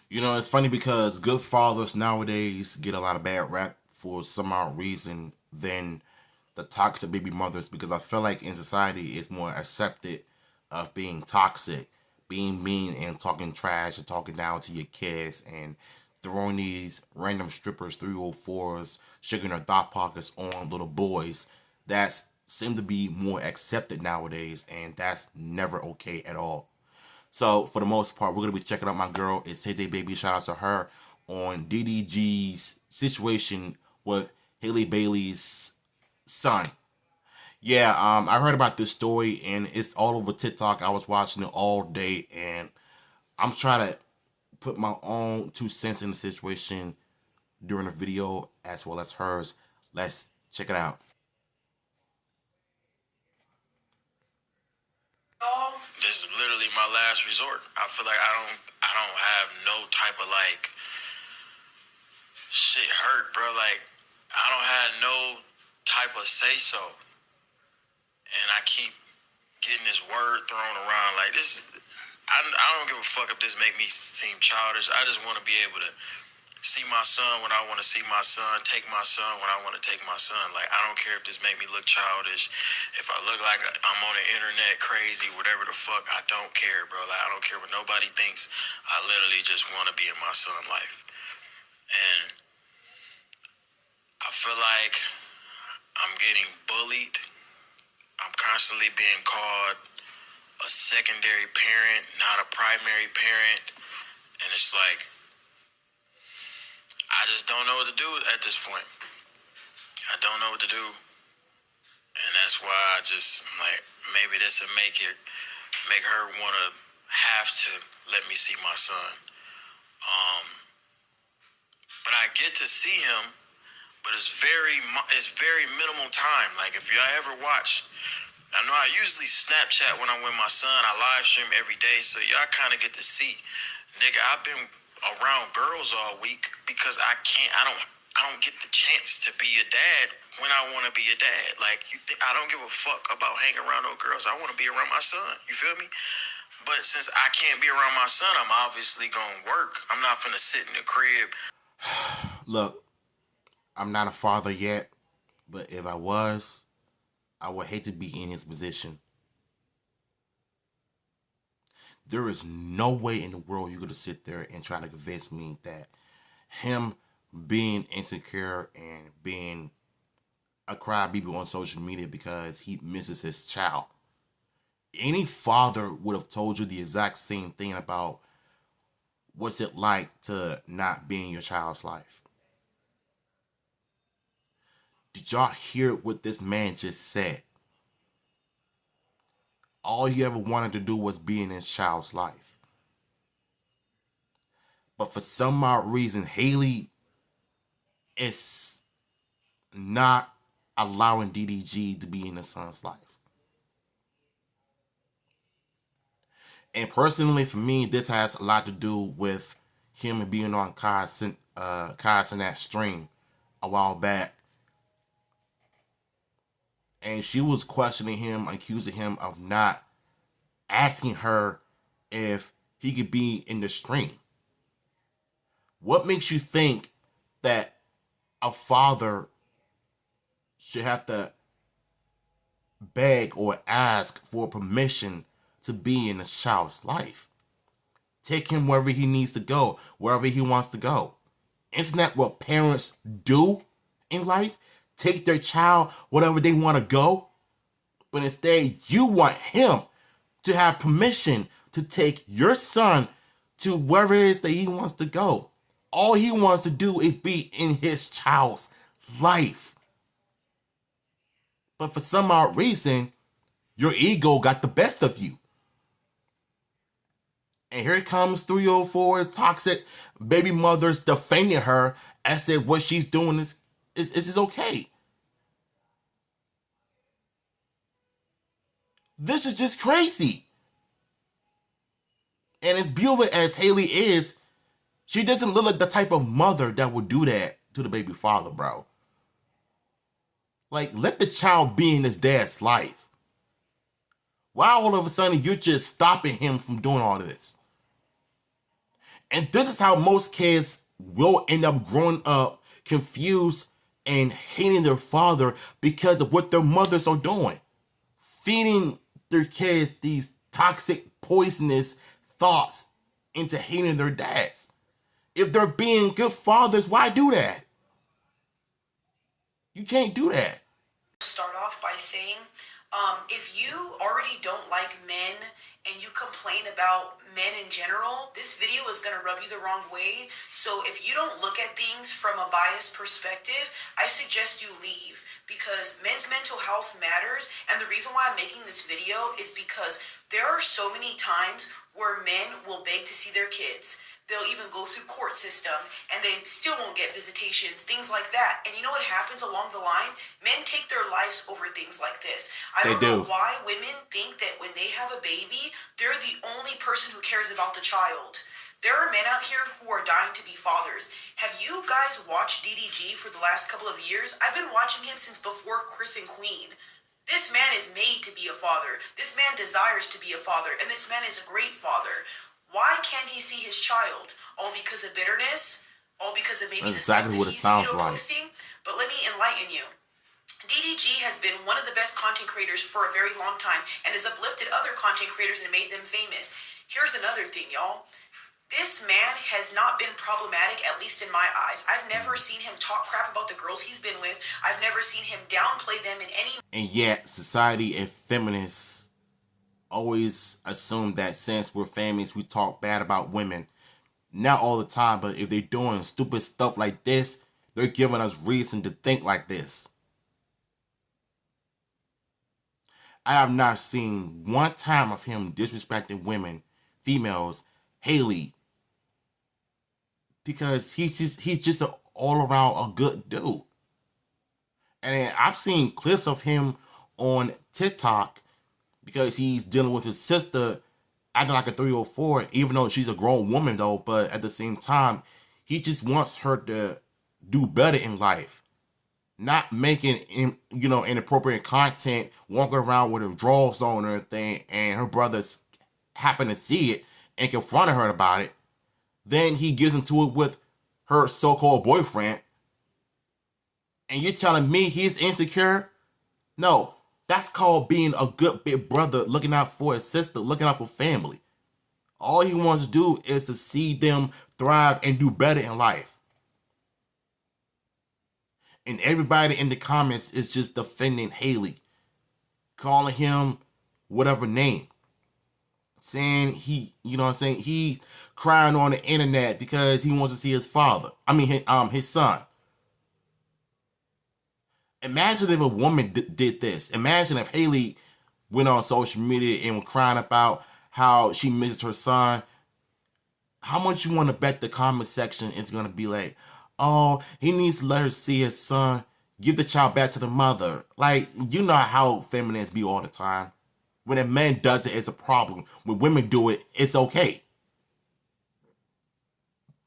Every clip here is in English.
You know, it's funny because good fathers nowadays get a lot of bad rap for some odd reason than the toxic baby mothers, because I feel like in society it's more accepted of being toxic, being mean and talking trash and talking down to your kids and throwing these random strippers 304s, sugar their thought pockets on little boys. That's seem to be more accepted nowadays, and that's never okay at all. So for the most part, we're gonna be checking out my girl. It's Tay Baby. Shout out to her on DDG's situation with Haley Bailey's son. Yeah, I heard about this story and it's all over TikTok. I was watching it all day, and I'm trying to put my own 2 cents in the situation during the video as well as hers. Let's check it out. This is literally my last resort. I feel like I don't have no type of like shit hurt, bro. Like I don't have no type of say so, and I keep getting this word thrown around like this. I don't give a fuck if this make me seem childish. I just want to be able to see my son when I want to see my son, take my son when I want to take my son. Like, I don't care if this make me look childish, if I look like I'm on the internet crazy, whatever the fuck. I don't care, bro. Like, I don't care what nobody thinks. I literally just want to be in my son's life. And I feel like I'm getting bullied. I'm constantly being called a secondary parent, not a primary parent. And it's like, I just don't know what to do at this point. I don't know what to do. And that's why I just like maybe this will make her wanna have to let me see my son. Um, but I get to see him, but it's very minimal time. Like if y'all ever watch, I know I usually Snapchat when I'm with my son. I live stream every day, so y'all kind of get to see. Nigga, I've been around girls all week because I don't get the chance to be a dad when I want to be a dad. Like I don't give a fuck about hanging around no girls. I want to be around my son. You feel me? But since I can't be around my son, I'm obviously gonna work. I'm not finna sit in the crib. Look, I'm not a father yet, but if I was, I would hate to be in his position. There is no way in the world you're gonna sit there and try to convince me that him being insecure and being a crybaby on social media because he misses his child. Any father would have told you the exact same thing about what's it like to not be in your child's life. Did y'all hear what this man just said? All he ever wanted to do was be in his child's life. But for some odd reason, Haley is not allowing DDG to be in his son's life. And personally, for me, this has a lot to do with him being on Kai's in that stream a while back. And she was questioning him, accusing him of not asking her if he could be in the stream. What makes you think that a father should have to beg or ask for permission to be in his child's life? Take him wherever he needs to go, wherever he wants to go. Isn't that what parents do in life? Take their child wherever they want to go. But instead, you want him to have permission to take your son to wherever it is that he wants to go. All he wants to do is be in his child's life. But for some odd reason, your ego got the best of you. And here comes 304's toxic baby mothers defending her as if what she's doing is okay. This is just crazy. And as beautiful as Haley is, she doesn't look like the type of mother that would do that to the baby father, bro. Like, let the child be in his dad's life. Why all of a sudden you're just stopping him from doing all of this? And this is how most kids will end up growing up confused and hating their father because of what their mothers are doing. Feeding their kids these toxic, poisonous thoughts into hating their dads. If they're being good fathers, why do that? You can't do that. Start off by saying, if you already don't like men and you complain about men in general, this video is going to rub you the wrong way. So if you don't look at things from a biased perspective, I suggest you leave, because men's mental health matters. And the reason why I'm making this video is because there are so many times where men will beg to see their kids. They'll even go through court system and they still won't get visitations, things like that. And you know what happens along the line? Men take their lives over things like this. I don't know why women think that when they have a baby, they're the only person who cares about the child. There are men out here who are dying to be fathers. Have you guys watched DDG for the last couple of years? I've been watching him since before Chris and Queen. This man is made to be a father. This man desires to be a father, and this man is a great father. Why can't he see his child? All because of bitterness? All because of maybe That's the exactly stuff that what it he's sounds like. posting? But let me enlighten you. DDG has been one of the best content creators for a very long time and has uplifted other content creators and made them famous. Here's another thing, y'all. This man has not been problematic, at least in my eyes. I've never seen him talk crap about the girls he's been with. I've never seen him downplay them in any... And yet, society and feminists always assume that since we're feminists, we talk bad about women. Not all the time, but if they're doing stupid stuff like this, they're giving us reason to think like this. I have not seen one time of him disrespecting women, females, Haley, because he's just an all-around a good dude. And I've seen clips of him on TikTok because he's dealing with his sister acting like a 304, even though she's a grown woman though, but at the same time, he just wants her to do better in life. Not making, inappropriate content, walking around with her drawers on or anything, and her brothers happen to see it and confront her about it. Then he gets into it with her so-called boyfriend. And you're telling me he's insecure? No, that's called being a good big brother, looking out for his sister, looking out for family. All he wants to do is to see them thrive and do better in life. And everybody in the comments is just defending Haley, calling him whatever name, saying he crying on the internet because he wants to see his father. His son. Imagine if a woman did this. Imagine if Haley went on social media and was crying about how she misses her son. How much you want to bet the comment section is going to be like, oh, he needs to let her see his son. Give the child back to the mother. Like, you know how feminists be all the time. When a man does it, it's a problem. When women do it, it's okay.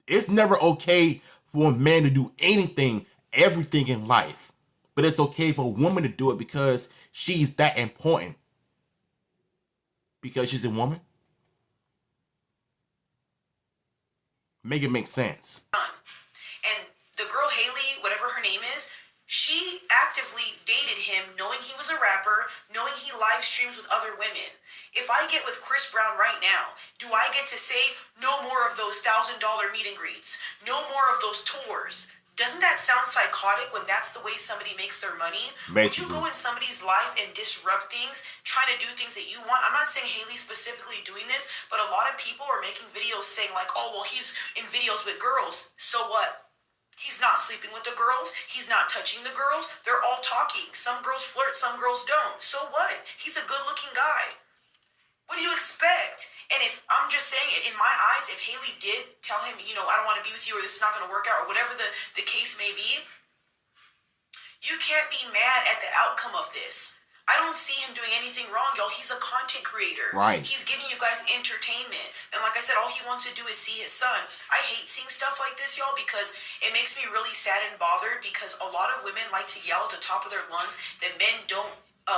It's never okay for a man to do anything, everything in life. But it's okay for a woman to do it because she's that important. Because she's a woman. Make it make sense. And the girl Haley, whatever her name is, she actively dated him knowing he was a rapper, knowing he live streams with other women. If I get with Chris Brown right now, do I get to say no more of those $1,000 meet and greets, no more of those tours? Doesn't that sound psychotic when that's the way somebody makes their money? Basically. Would you go in somebody's life and disrupt things, trying to do things that you want? I'm not saying Haley specifically doing this, but a lot of people are making videos saying like, oh, well, he's in videos with girls. So what? He's not sleeping with the girls. He's not touching the girls. They're all talking. Some girls flirt, some girls don't. So what? He's a good-looking guy. What do you expect? And if I'm just saying it, in my eyes, if Haley did tell him, I don't want to be with you, or this is not going to work out, or whatever the case may be, you can't be mad at the outcome of this. I don't see him doing anything wrong, y'all. He's a content creator. Right. He's giving you guys entertainment. And like I said, all he wants to do is see his son. I hate seeing stuff like this, y'all, because it makes me really sad and bothered, because a lot of women like to yell at the top of their lungs that men don't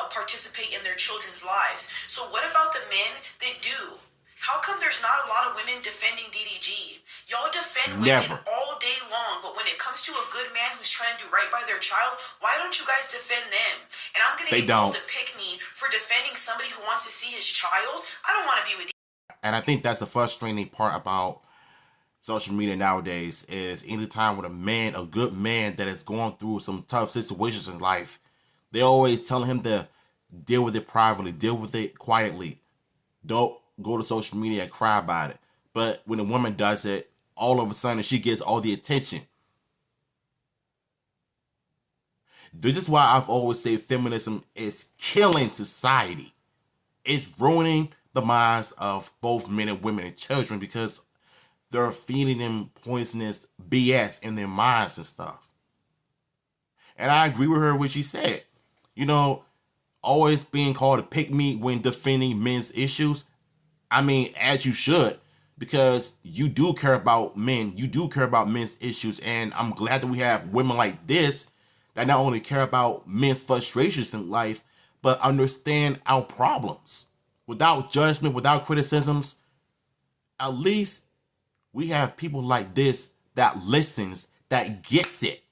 participate in their children's lives. So what about the men that do? How come there's not a lot of women defending DDG? Y'all defend women Never. all day long, but when it comes to a good man who's trying to do right by their child, why don't you guys defend them? And I'm gonna get called to pick me for defending somebody who wants to see his child. I don't want to be with you. And I think that's the frustrating part about social media nowadays is anytime with a man, a good man that is going through some tough situations in life, they always telling him to deal with it privately, deal with it quietly. Don't go to social media and cry about it. But when a woman does it, all of a sudden she gets all the attention. This is why I've always said feminism is killing society. It's ruining the minds of both men and women and children because they're feeding them poisonous BS in their minds and stuff. And I agree with her when she said, you know, always being called a pick me when defending men's issues. I mean, as you should, because you do care about men. You do care about men's issues. And I'm glad that we have women like this that not only care about men's frustrations in life, but understand our problems without judgment, without criticisms. At least we have people like this that listens, that gets it.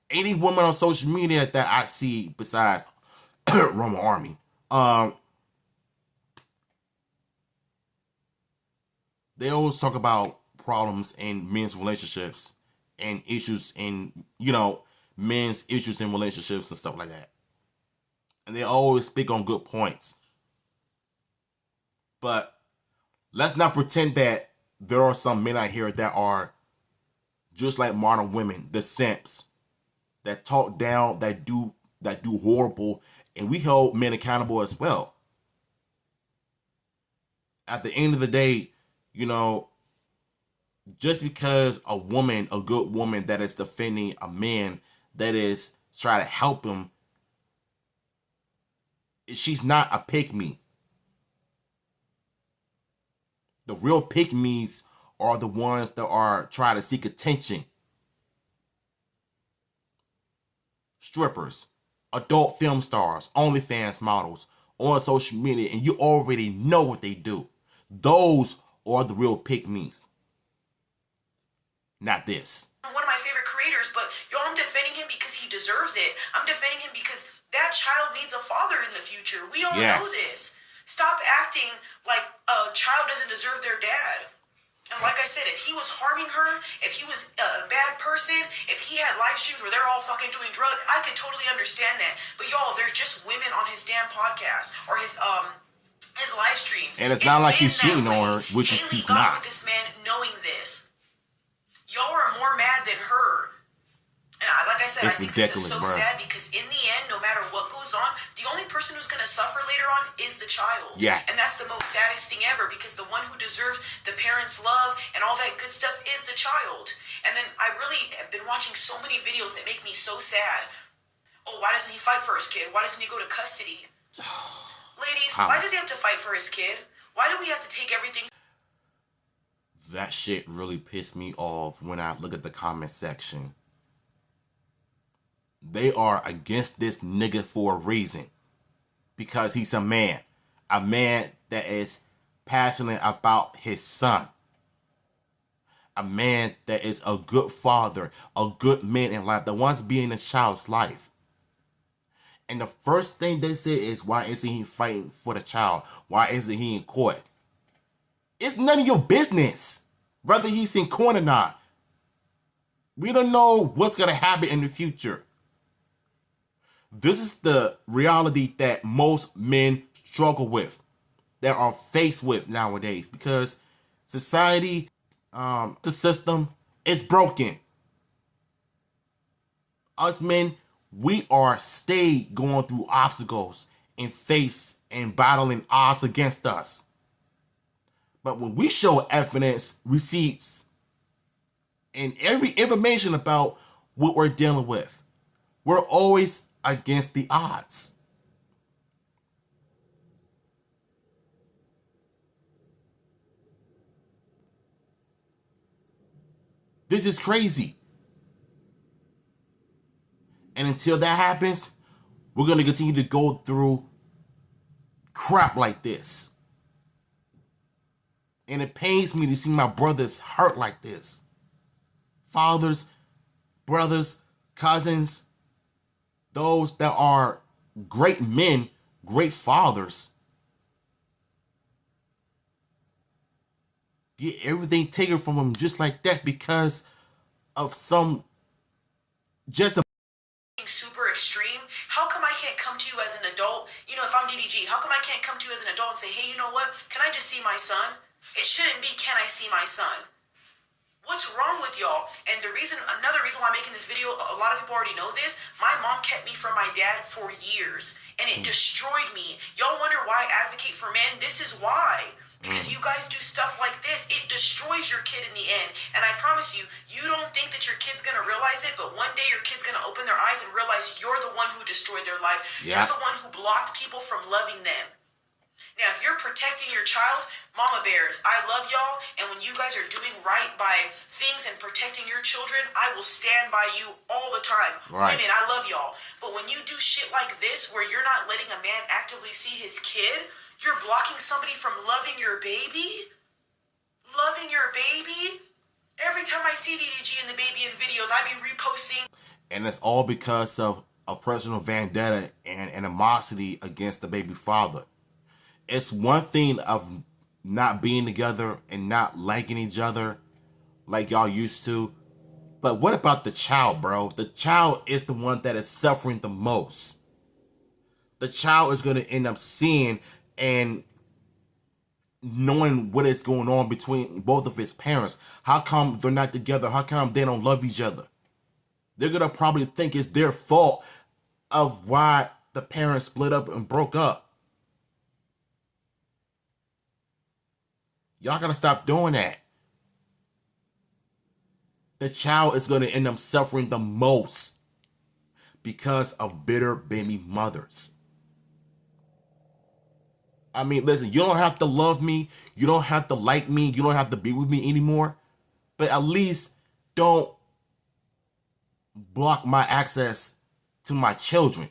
Any woman on social media that I see besides Roman Army, they always talk about problems in men's relationships and issues in, you know, men's issues in relationships and stuff like that. And they always speak on good points. But let's not pretend that there are some men out here that are just like modern women, the simps, that talk down, that do horrible, and we hold men accountable as well. At the end of the day, you know, just because a woman, a good woman that is defending a man that is trying to help him, she's not a pick-me. The real pick-me's are the ones that are trying to seek attention. Strippers, adult film stars, OnlyFans models on social media, and you already know what they do. Those are the real pick-me's. Not this. One of my favorite creators, but yo, I'm defending him because he deserves it. I'm defending him because that child needs a father in the future. We all know this. Stop acting like a child doesn't deserve their dad. And like I said, if he was harming her, if he was a bad person, if he had live streams where they're all fucking doing drugs, I could totally understand that. But y'all, there's just women on his damn podcast or his live streams. And it's not like he's cheating on her, which he's not. Got with this man knowing this. Y'all are more mad than her. And like I said, I think this is so sad because in the end, no matter what goes on, the only person who's going to suffer later on is the child. Yeah. And that's the most saddest thing ever because the one who deserves the parents' love and all that good stuff is the child. And then I really have been watching so many videos that make me so sad. Oh, why doesn't he fight for his kid? Why doesn't he go to custody? Ladies, why does he have to fight for his kid? Why do we have to take everything? That shit really pissed me off when I look at the comment section. They are against this nigga for a reason. Because he's a man. A man that is passionate about his son. A man that is a good father. A good man in life. That wants to be in a child's life. And the first thing they say is, why isn't he fighting for the child? Why isn't he in court? It's none of your business. Whether he's in court or not. We don't know what's going to happen in the future. This is the reality that most men struggle with, that are faced with nowadays, because society, the system is broken. Us men, we are stay going through obstacles and face and battling odds against us. But when we show evidence, receipts, and every information about what we're dealing with, we're always against the odds. This is crazy. And until that happens, we're going to continue to go through crap like this. And it pains me to see my brothers hurt like this. Fathers, brothers, cousins, those that are great men, great fathers, get everything taken from them just like that because of some just a super extreme. How come I can't come to you as an adult? You know, if I'm DDG, how come I can't come to you as an adult and say, hey, you know what? Can I just see my son? It shouldn't be, can I see my son? What's wrong with y'all? And another reason why I'm making this video, a lot of people already know this. My mom kept me from my dad for years, and it destroyed me. Y'all wonder why I advocate for men? This is why. Because you guys do stuff like this, it destroys your kid in the end. And I promise you, you don't think that your kid's gonna realize it, but one day your kid's gonna open their eyes and realize you're the one who destroyed their life. Yeah. You're the one who blocked people from loving them. Now, if you're protecting your child, mama bears, I love y'all, and when you guys are doing right by things and protecting your children, I will stand by you all the time. Right. Women, I love y'all. But when you do shit like this, where you're not letting a man actively see his kid, you're blocking somebody from loving your baby? Loving your baby? Every time I see DDG and the baby in videos, I be reposting. And it's all because of a personal vendetta and animosity against the baby father. It's one thing of not being together and not liking each other like y'all used to. But what about the child, bro? The child is the one that is suffering the most. The child is going to end up seeing and knowing what is going on between both of his parents. How come they're not together? How come they don't love each other? They're going to probably think it's their fault of why the parents split up and broke up. Y'all gotta stop doing that. The child is gonna end up suffering the most because of bitter baby mothers. I mean, listen, you don't have to love me. You don't have to like me. You don't have to be with me anymore. But at least don't block my access to my children.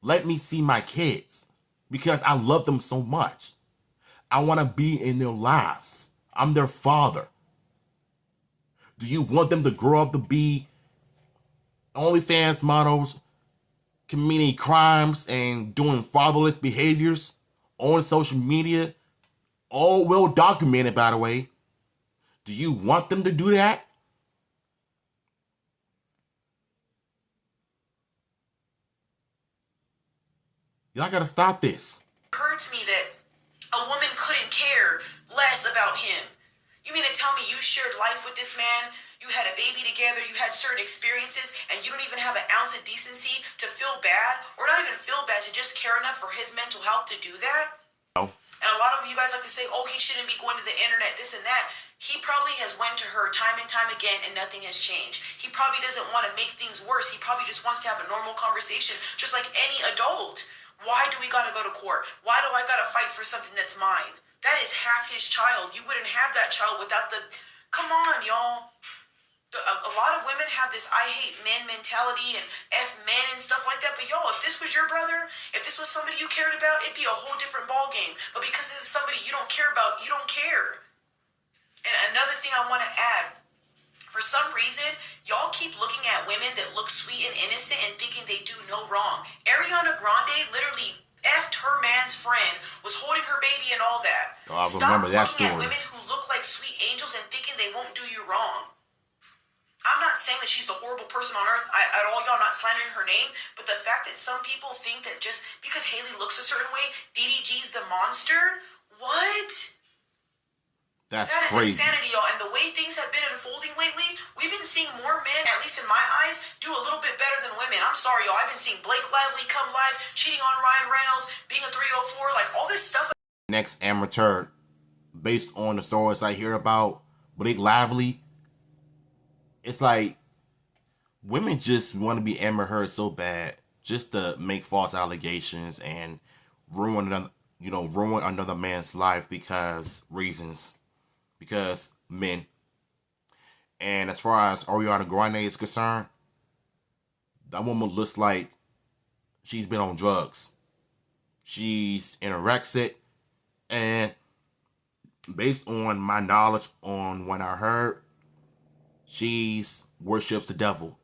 Let me see my kids because I love them so much. I want to be in their lives. I'm their father. Do you want them to grow up to be OnlyFans models, committing crimes, and doing fatherless behaviors on social media? All well documented, by the way. Do you want them to do that? Y'all gotta stop this. It hurts me that a woman couldn't care less about him. You mean to tell me you shared life with this man, you had a baby together, you had certain experiences, and you don't even have an ounce of decency to feel bad, or not even feel bad, to just care enough for his mental health to do that? No. And a lot of you guys like to say, oh, he shouldn't be going to the internet, this and that. He probably has went to her time and time again and nothing has changed. He probably doesn't want to make things worse. He probably just wants to have a normal conversation, just like any adult. Why do we gotta go to court? Why do I gotta fight for something that's mine? That is half his child. You wouldn't have that child without the... Come on, y'all. A lot of women have this I hate men mentality and F men and stuff like that. But y'all, if this was your brother, if this was somebody you cared about, it'd be a whole different ball game. But because this is somebody you don't care about, you don't care. And another thing I want to add, for some reason, y'all keep looking at women that look sweet and innocent and thinking they do no wrong. Ariana Grande literally effed her man's friend, was holding her baby and all that. Oh, I Stop remember that looking story. at women who look like sweet angels and thinking they won't do you wrong. I'm not saying that she's the horrible person on earth at all, y'all, not slandering her name, but the fact that some people think that just because Haley looks a certain way, DDG's the monster? What? That is crazy. crazy. Insanity, y'all. And the way things have been unfolding lately, we've been seeing more men, at least in my eyes, do a little bit better than women. I'm sorry, y'all. I've been seeing Blake Lively come live, cheating on Ryan Reynolds, being a 304, like all this stuff. Next amateur, based on the stories I hear about Blake Lively, it's like women just want to be Amber Heard so bad, just to make false allegations and ruin another man's life because reasons. Because men. And as far as Ariana Grande is concerned, that woman looks like she's been on drugs. She's anorexic, and based on my knowledge on what I heard, she's worships the devil,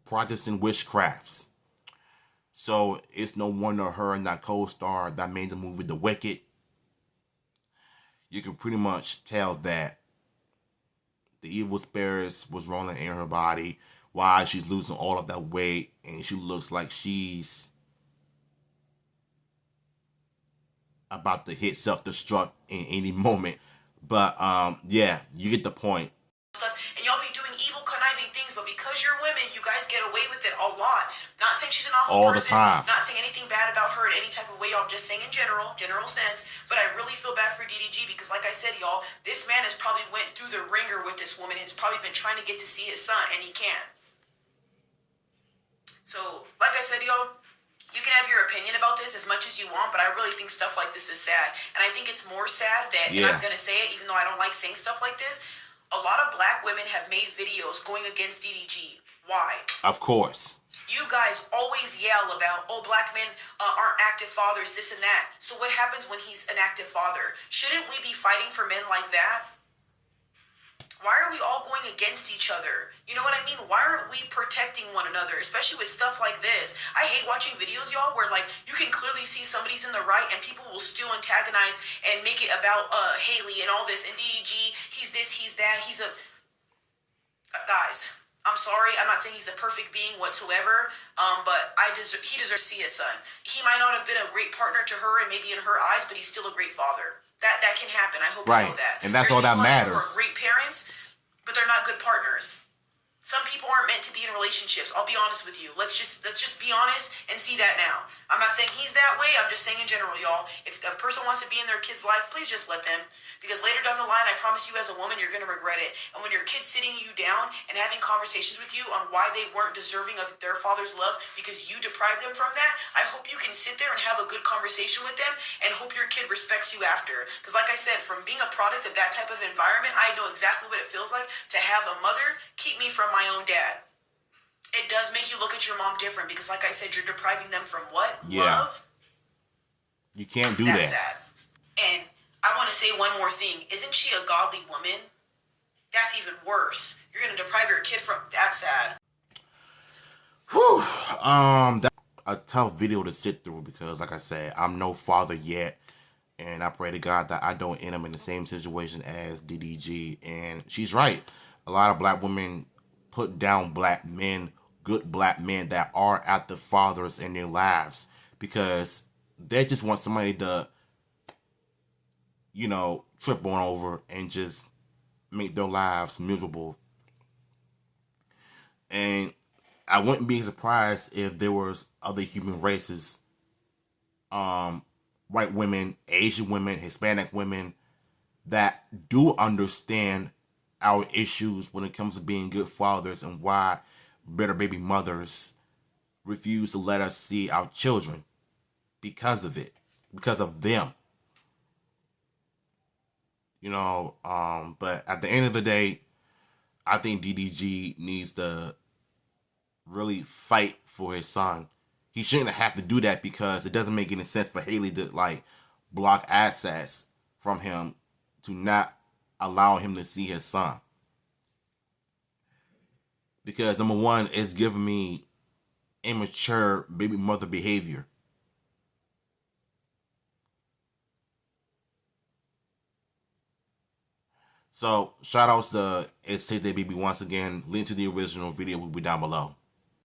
practicing witchcrafts. So it's no wonder her and that co-star that made the movie The Wicked, you can pretty much tell that the evil spirits was rolling in her body, why she's losing all of that weight, and she looks like she's about to hit self-destruct in any moment. But yeah, you get the point. Stuff, and y'all be doing evil, conniving things, but because you're women, you guys get away with it a lot. Not saying she's an awful All person, the time. not saying anything bad about her in any type of way, y'all. I'm just saying in general sense. But I really feel bad for DDG because, like I said, y'all, this man has probably went through the ringer with this woman and has probably been trying to get to see his son, and he can't. So, like I said, y'all, you can have your opinion about this as much as you want, but I really think stuff like this is sad. And I think it's more sad that, and I'm going to say it even though I don't like saying stuff like this, a lot of black women have made videos going against DDG. Why? Of course. You guys always yell about, oh, black men aren't active fathers, this and that. So what happens when he's an active father? Shouldn't we be fighting for men like that? Why are we all going against each other? You know what I mean? Why aren't we protecting one another, especially with stuff like this? I hate watching videos, y'all, where like you can clearly see somebody's in the right and people will still antagonize and make it about Haley and all this and DDG. He's this, he's that, he's a... guys, I'm sorry. I'm not saying he's a perfect being whatsoever, but he deserves to see his son. He might not have been a great partner to her and maybe in her eyes, but he's still a great father. That can happen. I hope you know that. And that's all that matters. Who are great parents, but they're not good partners. Some people aren't meant to be in relationships. I'll be honest with you. Let's just be honest and see that now. I'm not saying he's that way. I'm just saying in general, y'all. If a person wants to be in their kid's life, please just let them. Because later down the line, I promise you as a woman, you're going to regret it. And when your kid's sitting you down and having conversations with you on why they weren't deserving of their father's love because you deprived them from that, I hope you can sit there and have a good conversation with them and hope your kid respects you after. Because like I said, from being a product of that type of environment, I know exactly what it feels like to have a mother keep me from my own dad. It does make you look at your mom different because like I said, you're depriving them from what? Yeah. Love? You can't do That's that. sad. And I want to say one more thing. Isn't she a godly woman? That's even worse. You're going to deprive your kid from... That's sad. Whew. That's a tough video to sit through because, like I said, I'm no father yet. And I pray to God that I don't end up in the same situation as DDG. And she's right. A lot of black women put down black men, good black men that are active fathers in their lives because they just want somebody to, you know, trip on over and just make their lives miserable. And I wouldn't be surprised if there was other human races, white women, Asian women, Hispanic women that do understand our issues when it comes to being good fathers and why better baby mothers refuse to let us see our children because of it, because of them. You know, but at the end of the day, I think DDG needs to really fight for his son. He shouldn't have to do that because it doesn't make any sense for Haley to like block access from him to not allow him to see his son. Because number one, it's giving me immature baby mother behavior. So shout outs to It's Take That Baby once again. Link to the original video will be down below.